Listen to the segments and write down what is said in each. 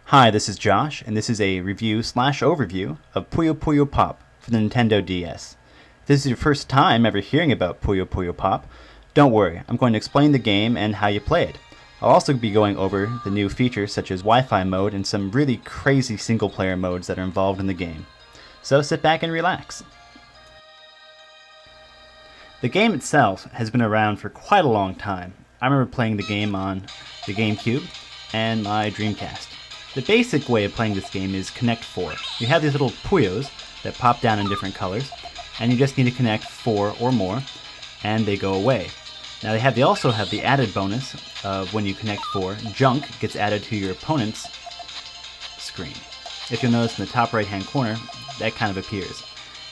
Hi, this is Josh, and this is a review/overview of Puyo Puyo Pop for the Nintendo DS. If this is your first time ever hearing about Puyo Puyo Pop, don't worry, I'm going to explain the game and how you play it. I'll also be going over the new features such as Wi-Fi mode and some really crazy single-player modes that are involved in the game. So sit back and relax. The game itself has been around for quite a long time. I remember playing the game on the GameCube and my Dreamcast. The basic way of playing this game is connect 4. You have these little Puyos that pop down in different colors, and you just need to connect 4 or more, and they go away. Now they also have the added bonus of when you connect 4, junk gets added to your opponent's screen. If you'll notice in the top right hand corner, that kind of appears.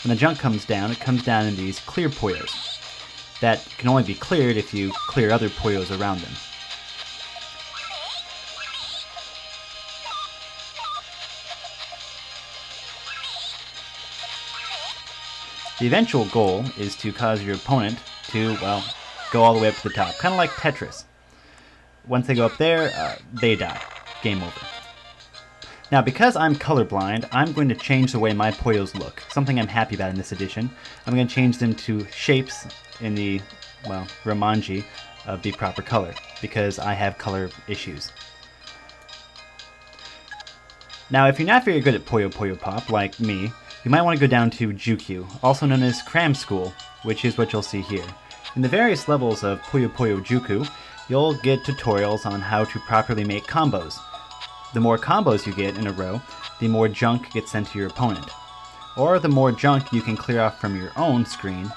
When the junk comes down, it comes down in these clear Puyos. That can only be cleared if you clear other Puyos around them. The eventual goal is to cause your opponent to, well, go all the way up to the top, kind of like Tetris. Once they go up there, they die. Game over. Now, because I'm colorblind, I'm going to change the way my Puyos look, something I'm happy about in this edition. I'm going to change them to shapes in the, well, Romanji of the proper color, because I have color issues. Now, if you're not very good at Puyo Puyo Pop, like me, you might want to go down to Jukyu, also known as Cram School, which is what you'll see here. In the various levels of Puyo Puyo Juku, you'll get tutorials on how to properly make combos. The more combos you get in a row, the more junk gets sent to your opponent. Or the more junk you can clear off from your own screen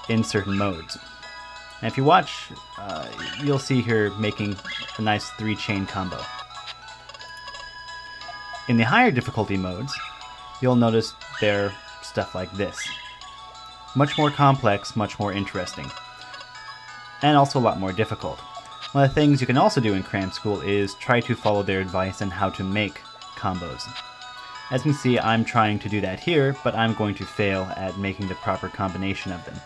in certain modes. And if you watch, you'll see here making a nice 3-chain combo. In the higher difficulty modes, you'll notice they're stuff like this. Much more complex, much more interesting. And also a lot more difficult. One of the things you can also do in Cram School is try to follow their advice on how to make combos. As you can see, I'm trying to do that here, but I'm going to fail at making the proper combination of them.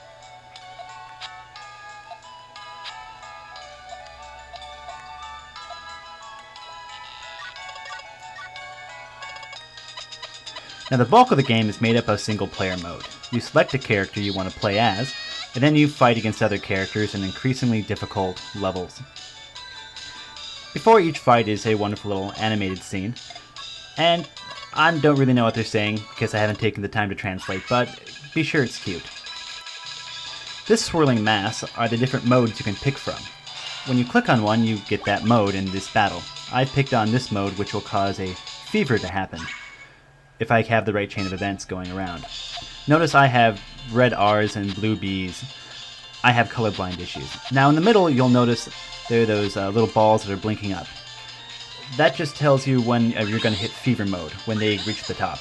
Now the bulk of the game is made up of single player mode. You select a character you want to play as, and then you fight against other characters in increasingly difficult levels. Before each fight is a wonderful little animated scene, and I don't really know what they're saying because I haven't taken the time to translate, but be sure it's cute. This swirling mass are the different modes you can pick from. When you click on one, you get that mode in this battle. I picked on this mode, which will cause a fever to happen if I have the right chain of events going around. Notice I have red R's and blue B's. I have colorblind issues. Now in the middle, you'll notice there are those little balls that are blinking up. That just tells you when you're going to hit fever mode, when they reach the top.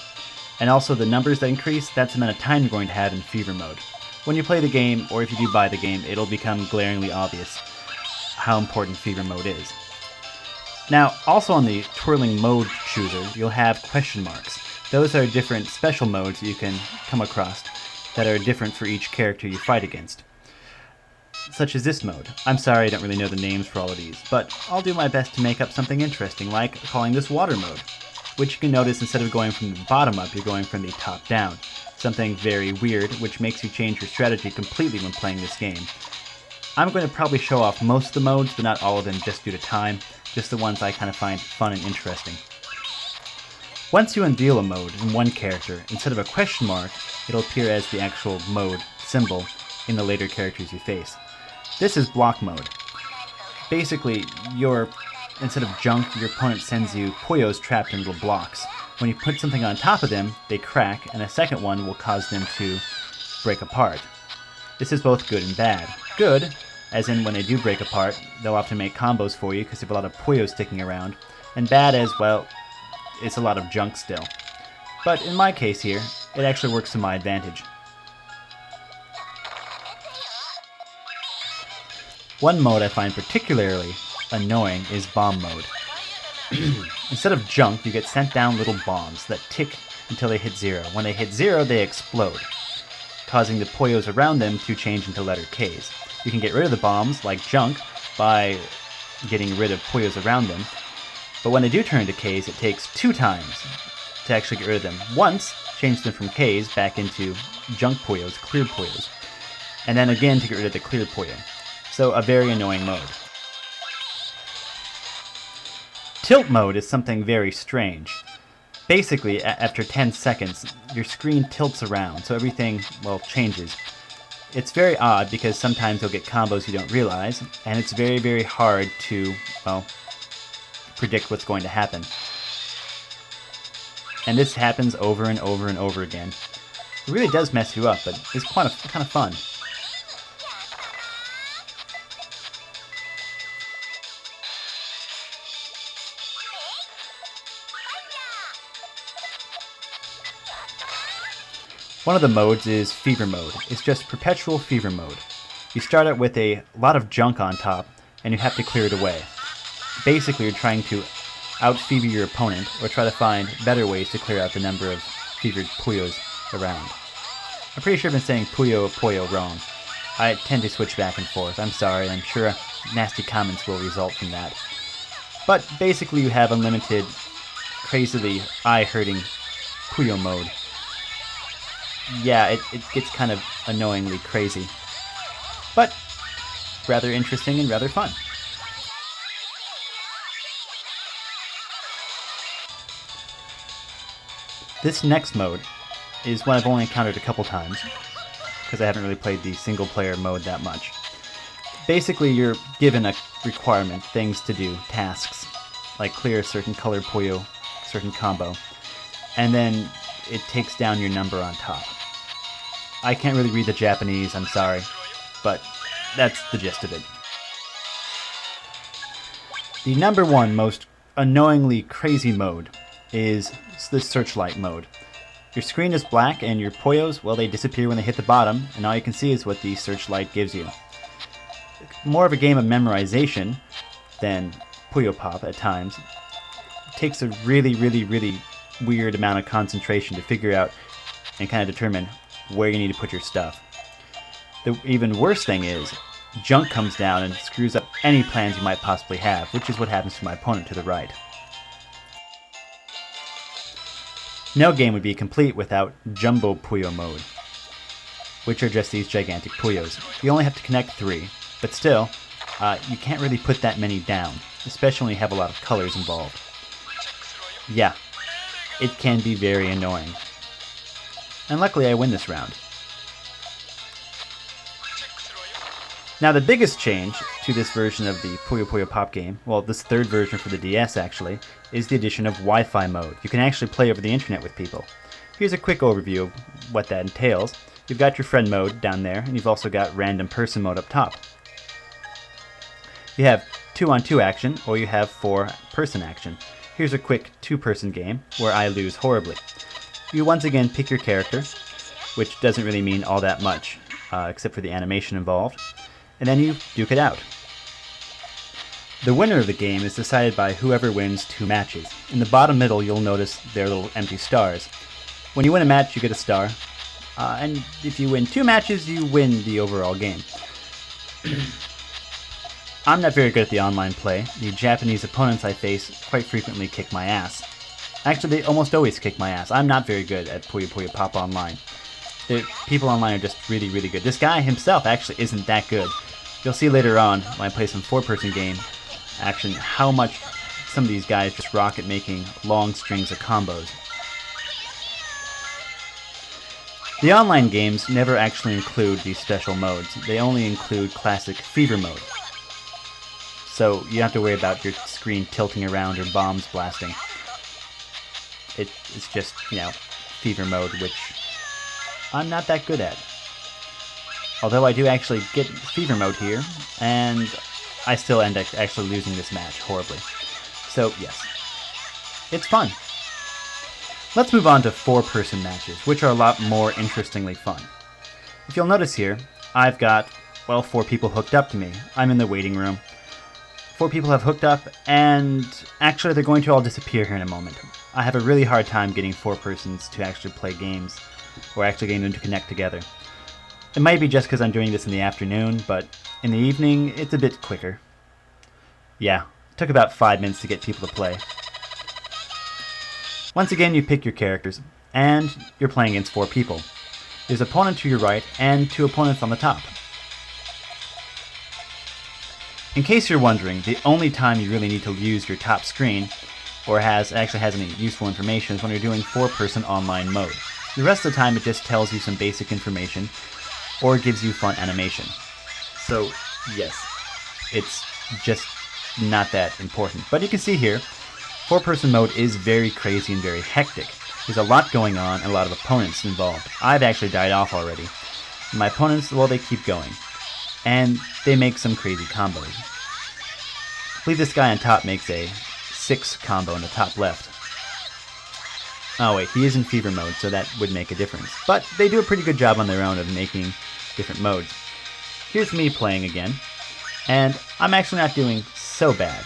And also the numbers that increase, that's the amount of time you're going to have in fever mode. When you play the game, or if you do buy the game, it'll become glaringly obvious how important fever mode is. Now, also on the twirling mode chooser, you'll have question marks. Those are different special modes you can come across that are different for each character you fight against. Such as this mode. I'm sorry I don't really know the names for all of these, but I'll do my best to make up something interesting, like calling this water mode, which you can notice instead of going from the bottom up, you're going from the top down. Something very weird, which makes you change your strategy completely when playing this game. I'm going to probably show off most of the modes, but not all of them just due to time, just the ones I kind of find fun and interesting. Once you unveil a mode in one character, instead of a question mark, it'll appear as the actual mode symbol in the later characters you face. This is block mode. Basically, instead of junk, your opponent sends you Puyos trapped in little blocks. When you put something on top of them, they crack, and a second one will cause them to break apart. This is both good and bad. Good, as in when they do break apart, they'll often make combos for you because you have a lot of Puyos sticking around, and bad as, well, it's a lot of junk still. But in my case here, it actually works to my advantage. One mode I find particularly annoying is bomb mode. Instead of junk, you get sent down little bombs that tick until they hit 0. When they hit 0, they explode, causing the Puyos around them to change into letter Ks. You can get rid of the bombs, like junk, by getting rid of Puyos around them, But when they do turn into Ks, it takes 2 times to actually get rid of them. Once, change them from Ks back into junk Puyos, clear Puyos, and then again to get rid of the clear Puyo. So a very annoying mode. Tilt mode is something very strange. Basically, after 10 seconds, your screen tilts around, so everything, well, changes. It's very odd because sometimes you'll get combos you don't realize, and it's very, very hard to, well, predict what's going to happen. And this happens over and over and over again. It really does mess you up, but it's kind of fun. One of the modes is Fever Mode. It's just perpetual Fever Mode. You start out with a lot of junk on top, and you have to clear it away. Basically, you're trying to out-fever your opponent, or try to find better ways to clear out the number of fevered Puyos around. I'm pretty sure I've been saying Puyo Puyo wrong. I tend to switch back and forth. I'm sorry, I'm sure nasty comments will result from that. But basically you have unlimited, crazily eye-hurting Puyo mode. Yeah, it gets kind of annoyingly crazy. But rather interesting and rather fun. This next mode is one I've only encountered a couple times, because I haven't really played the single-player mode that much. Basically, you're given a requirement, things to do, tasks, like clear a certain color Puyo, certain combo, and then it takes down your number on top. I can't really read the Japanese, I'm sorry, but that's the gist of it. The number one most annoyingly crazy mode is the Searchlight mode. Your screen is black and your Puyos, well, they disappear when they hit the bottom, and all you can see is what the Searchlight gives you. More of a game of memorization than Puyo Pop at times. It takes a really, really, really weird amount of concentration to figure out and kind of determine where you need to put your stuff. The even worse thing is, junk comes down and screws up any plans you might possibly have, which is what happens to my opponent to the right. No game would be complete without Jumbo Puyo mode, which are just these gigantic Puyos. You only have to connect 3, but still, you can't really put that many down, especially when you have a lot of colors involved. Yeah, it can be very annoying. And luckily I win this round. Now the biggest change to this version of the Puyo Puyo Pop game, well, this third version for the DS actually, is the addition of Wi-Fi mode. You can actually play over the internet with people. Here's a quick overview of what that entails. You've got your friend mode down there, and you've also got random person mode up top. You have 2-on-2 action, or you have 4-person action. Here's a quick 2-person game, where I lose horribly. You once again pick your character, which doesn't really mean all that much, except for the animation involved, and then you duke it out. The winner of the game is decided by whoever wins 2 matches. In the bottom middle you'll notice their little empty stars. When you win a match you get a star, and if you win 2 matches you win the overall game. I'm not very good at the online play. The Japanese opponents I face quite frequently kick my ass. Actually, they almost always kick my ass. I'm not very good at Puyo Puyo Pop online. The people online are just really, really good. This guy himself actually isn't that good. You'll see later on, when I play some 4-person game action, how much some of these guys just rock at making long strings of combos. The online games never actually include these special modes. They only include classic Fever mode. So you don't have to worry about your screen tilting around or bombs blasting. It's just, you know, Fever mode, which I'm not that good at. Although I do actually get Fever mode here, and I still end up actually losing this match horribly. So, yes. It's fun. Let's move on to 4-person matches, which are a lot more interestingly fun. If you'll notice here, I've got, well, 4 people hooked up to me. I'm in the waiting room. 4 people have hooked up, and actually they're going to all disappear here in a moment. I have a really hard time getting 4 persons to actually play games, or actually getting them to connect together. It might be just because I'm doing this in the afternoon, but in the evening, it's a bit quicker. Yeah, took about 5 minutes to get people to play. Once again, you pick your characters, and you're playing against 4 people. There's an opponent to your right, and 2 opponents on the top. In case you're wondering, the only time you really need to use your top screen, or actually has any useful information, is when you're doing 4-person online mode. The rest of the time it just tells you some basic information, or gives you fun animation. So, yes, it's just not that important. But you can see here, 4-person mode is very crazy and very hectic. There's a lot going on and a lot of opponents involved. I've actually died off already. My opponents, well, they keep going. And they make some crazy combos. I believe this guy on top makes a 6 combo in the top left. Oh wait, he is in fever mode, so that would make a difference. But they do a pretty good job on their own of making different modes. Here's me playing again, and I'm actually not doing so bad.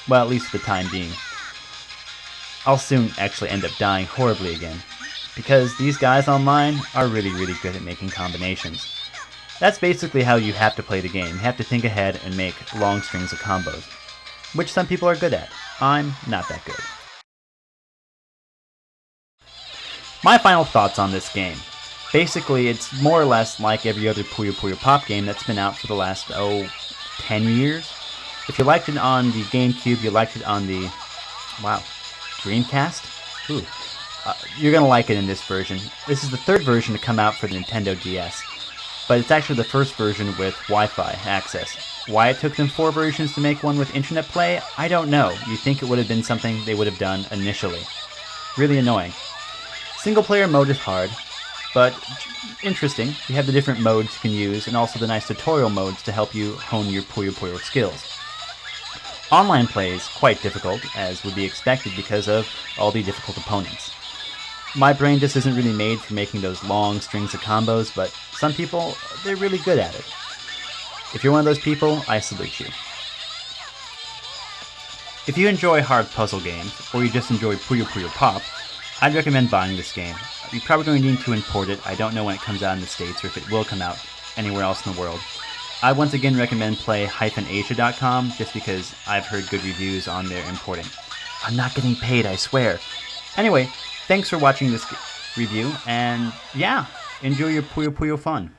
Well, at least for the time being. I'll soon actually end up dying horribly again, because these guys online are really good at making combinations. That's basically how you have to play the game. You have to think ahead and make long strings of combos, which some people are good at. I'm not that good. My final thoughts on this game. Basically, it's more or less like every other Puyo Puyo Pop game that's been out for the last, 10 years. If you liked it on the GameCube, you liked it on the, Dreamcast? Ooh. You're gonna like it in this version. This is the 3rd version to come out for the Nintendo DS. But it's actually the first version with Wi-Fi access. Why it took them 4 versions to make one with internet play, I don't know. You'd think it would have been something they would have done initially. Really annoying. Single player mode is hard, but interesting. You have the different modes you can use, and also the nice tutorial modes to help you hone your Puyo Puyo skills. Online play is quite difficult, as would be expected because of all the difficult opponents. My brain just isn't really made for making those long strings of combos, but some people, they're really good at it. If you're one of those people, I salute you. If you enjoy hard puzzle games, or you just enjoy Puyo Puyo Pop, I'd recommend buying this game. You're probably going to need to import it. I don't know when it comes out in the States, or if it will come out anywhere else in the world. I once again recommend play-asia.com, just because I've heard good reviews on their importing. I'm not getting paid, I swear. Anyway, thanks for watching this review, and yeah, enjoy your Puyo Puyo fun.